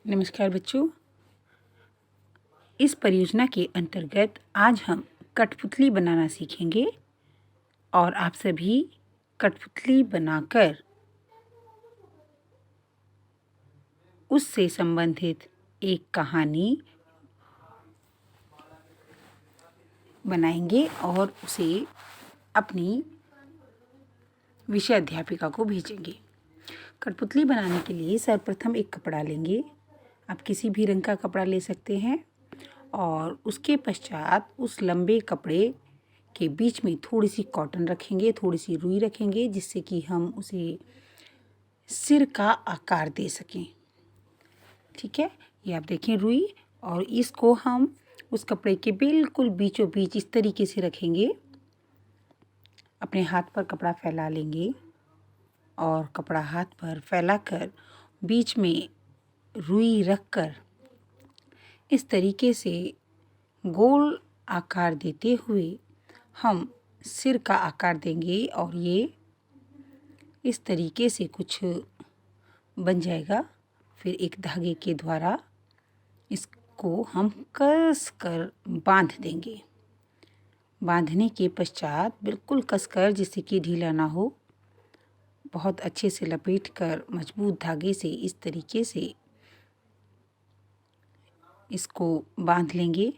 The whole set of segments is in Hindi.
नमस्कार बच्चों। इस परियोजना के अंतर्गत आज हम कठपुतली बनाना सीखेंगे और आप सभी कठपुतली बनाकर उससे संबंधित एक कहानी बनाएंगे और उसे अपनी विषय अध्यापिका को भेजेंगे। कठपुतली बनाने के लिए सर्वप्रथम एक कपड़ा लेंगे। आप किसी भी रंग का कपड़ा ले सकते हैं और उसके पश्चात उस लंबे कपड़े के बीच में थोड़ी सी कॉटन रखेंगे, थोड़ी सी रुई रखेंगे, जिससे कि हम उसे सिर का आकार दे सकें। ठीक है, ये आप देखें रुई, और इसको हम उस कपड़े के बिल्कुल बीचों बीच इस तरीके से रखेंगे। अपने हाथ पर कपड़ा फैला लेंगे और कपड़ा हाथ पर फैलाकर बीच में रुई रखकर इस तरीके से गोल आकार देते हुए हम सिर का आकार देंगे और ये इस तरीके से कुछ बन जाएगा। फिर एक धागे के द्वारा इसको हम कस कर बांध देंगे। बांधने के पश्चात बिल्कुल कसकर, जिससे कि ढीला ना हो, बहुत अच्छे से लपेटकर मजबूत धागे से इस तरीके से इसको बांध लेंगे।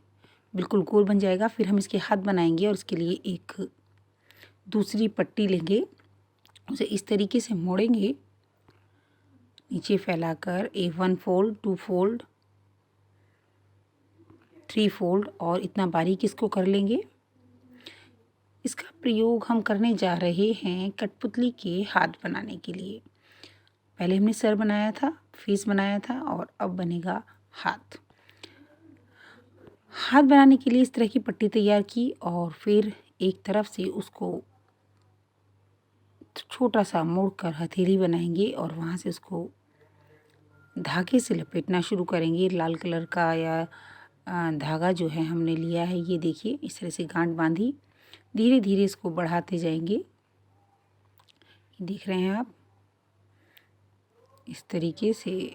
बिल्कुल गोल बन जाएगा। फिर हम इसके हाथ बनाएंगे और उसके लिए एक दूसरी पट्टी लेंगे, उसे इस तरीके से मोड़ेंगे, नीचे फैलाकर 1 फोल्ड, 2 फोल्ड, 3 फोल्ड और इतना बारीक इसको कर लेंगे। इसका प्रयोग हम करने जा रहे हैं कठपुतली के हाथ बनाने के लिए। पहले हमने सर बनाया था, फेस बनाया था और अब बनेगा हाथ। हाथ बनाने के लिए इस तरह की पट्टी तैयार की और फिर एक तरफ से उसको छोटा सा मोड़कर हथेली बनाएंगे और वहाँ से उसको धागे से लपेटना शुरू करेंगे। लाल कलर का या धागा जो है हमने लिया है, ये देखिए इस तरह से गांठ बांधी, धीरे धीरे इसको बढ़ाते जाएंगे। देख रहे हैं आप, इस तरीके से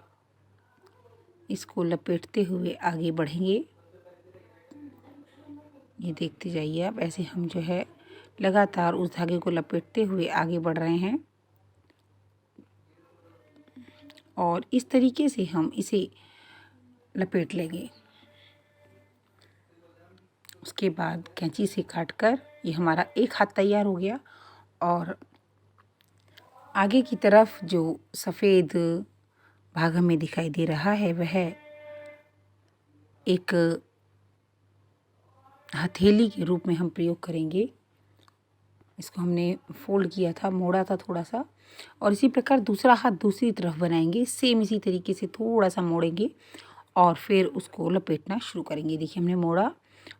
इसको लपेटते हुए आगे बढ़ेंगे। ये देखते जाइए आप, ऐसे हम जो है लगातार उस धागे को लपेटते हुए आगे बढ़ रहे हैं और इस तरीके से हम इसे लपेट लेंगे। उसके बाद कैंची से काटकर ये हमारा एक हाथ तैयार हो गया और आगे की तरफ जो सफ़ेद भाग हमें दिखाई दे रहा है वह एक हथेली के रूप में हम प्रयोग करेंगे। इसको हमने फोल्ड किया था, मोड़ा था थोड़ा सा, और इसी प्रकार दूसरा हाथ दूसरी तरफ बनाएंगे। सेम इसी तरीके से थोड़ा सा मोड़ेंगे और फिर उसको लपेटना शुरू करेंगे। देखिए हमने मोड़ा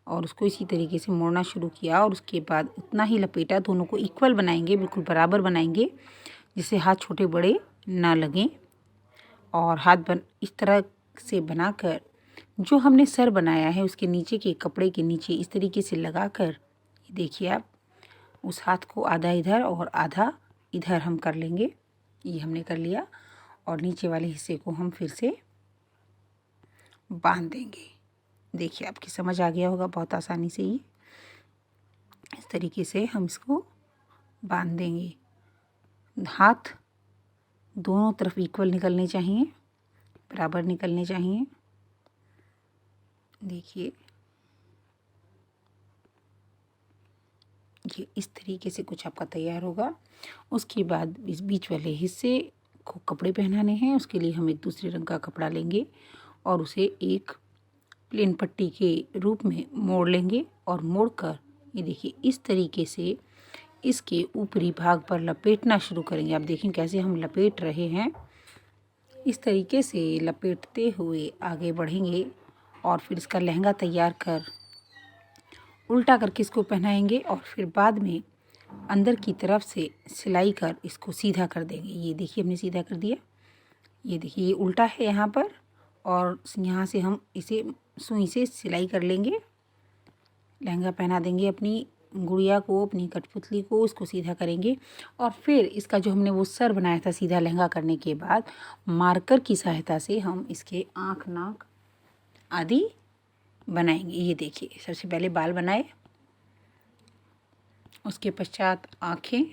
और उसको इसी तरीके से मोड़ना शुरू किया और उसके बाद उतना ही लपेटा। दोनों को इक्वल बनाएंगे, बिल्कुल बराबर बनाएंगे, जिससे हाथ छोटे बड़े ना लगें। और हाथ इस तरह से बनाकर जो हमने सर बनाया है उसके नीचे के कपड़े के नीचे इस तरीके से लगाकर, देखिए आप, उस हाथ को आधा इधर और आधा इधर हम कर लेंगे। ये हमने कर लिया और नीचे वाले हिस्से को हम फिर से बांध देंगे। देखिए आपकी समझ आ गया होगा बहुत आसानी से। ही इस तरीके से हम इसको बांध देंगे। हाथ दोनों तरफ इक्वल निकलने चाहिए, बराबर निकलने चाहिए। देखिए ये इस तरीके से कुछ आपका तैयार होगा। उसके बाद इस बीच वाले हिस्से को कपड़े पहनाने हैं। उसके लिए हम एक दूसरे रंग का कपड़ा लेंगे और उसे एक प्लेन पट्टी के रूप में मोड़ लेंगे और मोड़कर ये देखिए इस तरीके से इसके ऊपरी भाग पर लपेटना शुरू करेंगे। आप देखें कैसे हम लपेट रहे हैं। इस तरीके से लपेटते हुए आगे बढ़ेंगे और फिर इसका लहंगा तैयार कर उल्टा करके इसको पहनाएंगे और फिर बाद में अंदर की तरफ से सिलाई कर इसको सीधा कर देंगे। ये देखिए हमने सीधा कर दिया। ये देखिए ये उल्टा है यहाँ पर और यहाँ से हम इसे सुई से सिलाई कर लेंगे। लहंगा पहना देंगे अपनी गुड़िया को, अपनी कठपुतली को, उसको सीधा करेंगे। और फिर इसका जो हमने वो सर बनाया था सीधा लहंगा करने के बाद, मार्कर की सहायता से हम इसके आँख, नाक आदि बनाएंगे। ये देखिए, सबसे पहले बाल बनाए, उसके पश्चात आँखें।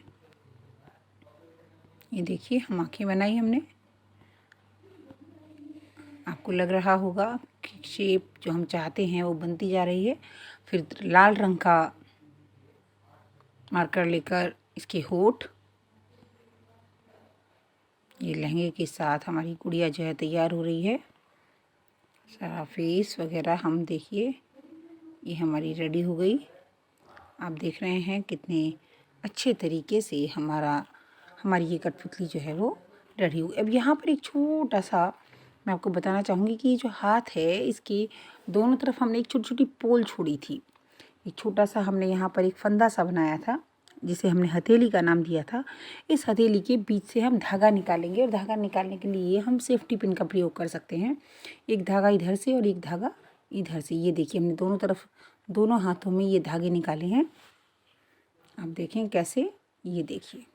ये देखिए, हम आँखें बनाई हमने। आपको लग रहा होगा कि शेप जो हम चाहते हैं वो बनती जा रही है। फिर लाल रंग का मार्कर लेकर इसके होठ, ये लहंगे के साथ हमारी गुड़िया जो है तैयार हो रही है। सारा फेस वगैरह हम देखिए, ये हमारी रेडी हो गई। आप देख रहे हैं कितने अच्छे तरीके से हमारी ये कठपुतली जो है वो रेडी हो गई। अब यहाँ पर एक छोटा सा मैं आपको बताना चाहूँगी कि जो हाथ है इसके दोनों तरफ हमने एक छोटी छोटी पोल छोड़ी थी। एक छोटा सा हमने यहाँ पर एक फंदा सा बनाया था जिसे हमने हथेली का नाम दिया था। इस हथेली के बीच से हम धागा निकालेंगे और धागा निकालने के लिए हम सेफ्टी पिन का प्रयोग कर सकते हैं। एक धागा इधर से और एक धागा इधर से। ये देखिए, हमने दोनों तरफ, दोनों हाथों में ये धागे निकाले हैं। आप देखें कैसे, ये देखिए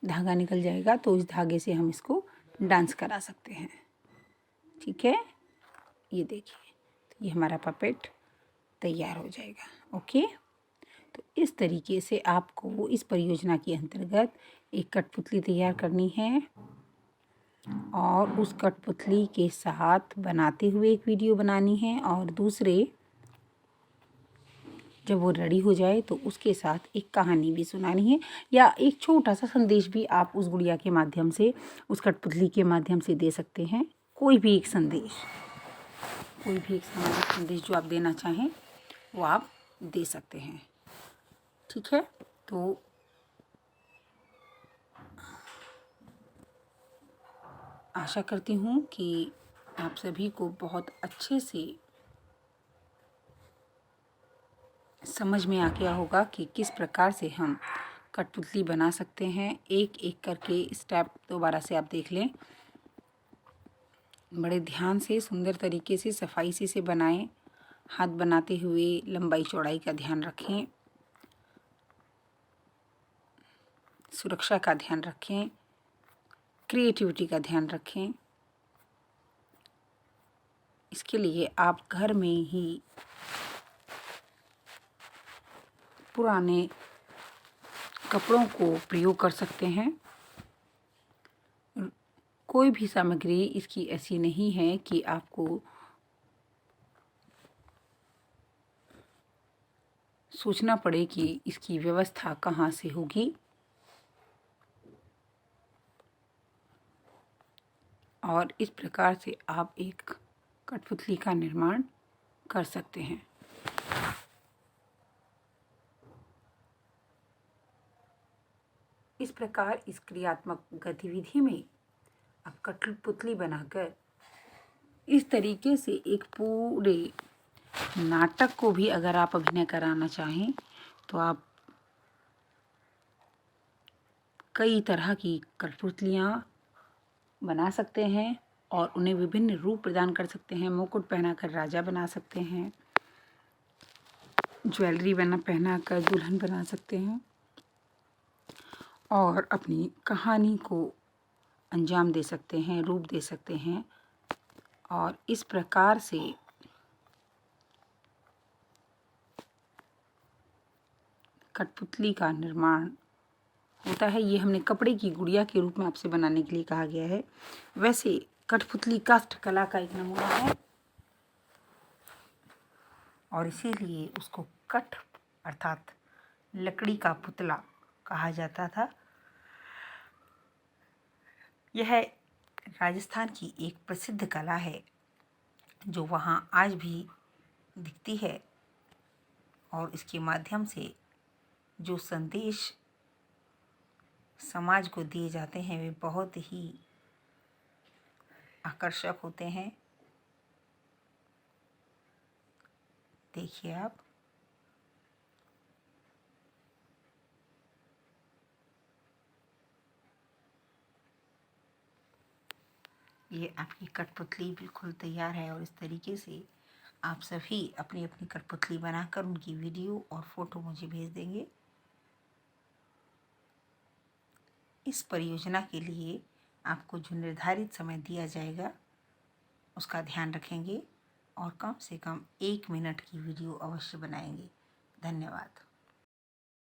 धागा निकल जाएगा तो इस धागे से हम इसको डांस करा सकते हैं। ठीक है, ये देखिए, तो ये हमारा पपेट तैयार हो जाएगा। ओके, तो इस तरीके से आपको इस परियोजना के अंतर्गत एक कठपुतली तैयार करनी है और उस कठपुतली के साथ बनाते हुए एक वीडियो बनानी है, और दूसरे जब वो रेडी हो जाए तो उसके साथ एक कहानी भी सुनानी है, या एक छोटा सा संदेश भी आप उस गुड़िया के माध्यम से, उस कठपुतली के माध्यम से दे सकते हैं। कोई भी एक संदेश, कोई भी एक सामाजिक संदेश जो आप देना चाहें वो आप दे सकते हैं। ठीक है, तो आशा करती हूँ कि आप सभी को बहुत अच्छे से समझ में आ गया होगा कि किस प्रकार से हम कठपुतली बना सकते हैं। एक एक करके स्टेप दोबारा से आप देख लें, बड़े ध्यान से, सुंदर तरीके से, सफाई से इसे बनाएं। हाथ बनाते हुए लंबाई चौड़ाई का ध्यान रखें, सुरक्षा का ध्यान रखें, क्रिएटिविटी का ध्यान रखें। इसके लिए आप घर में ही पुराने कपड़ों को प्रयोग कर सकते हैं। कोई भी सामग्री इसकी ऐसी नहीं है कि आपको सोचना पड़े कि इसकी व्यवस्था कहाँ से होगी, और इस प्रकार से आप एक कठपुतली का निर्माण कर सकते हैं। इस प्रकार इस क्रियात्मक गतिविधि में आप कठपुतली बनाकर इस तरीके से एक पूरे नाटक को भी अगर आप अभिनय कराना चाहें तो आप कई तरह की कठपुतलियाँ बना सकते हैं और उन्हें विभिन्न रूप प्रदान कर सकते हैं। मुकुट पहनाकर राजा बना सकते हैं, ज्वेलरी पहनाकर दुल्हन बना सकते हैं, और अपनी कहानी को अंजाम दे सकते हैं, रूप दे सकते हैं। और इस प्रकार से कठपुतली का निर्माण होता है। ये हमने कपड़े की गुड़िया के रूप में आपसे बनाने के लिए कहा गया है। वैसे कठपुतली काष्ठ कला का एक नमूना है और इसीलिए उसको कठ अर्थात लकड़ी का पुतला कहा जाता था। यह राजस्थान की एक प्रसिद्ध कला है जो वहाँ आज भी दिखती है, और इसके माध्यम से जो संदेश समाज को दिए जाते हैं वे बहुत ही आकर्षक होते हैं। देखिए आप, ये आपकी कठपुतली बिल्कुल तैयार है और इस तरीके से आप सभी अपनी अपनी कठपुतली बनाकर उनकी वीडियो और फ़ोटो मुझे भेज देंगे। इस परियोजना के लिए आपको जो निर्धारित समय दिया जाएगा उसका ध्यान रखेंगे और कम से कम 1 मिनट की वीडियो अवश्य बनाएंगे। धन्यवाद।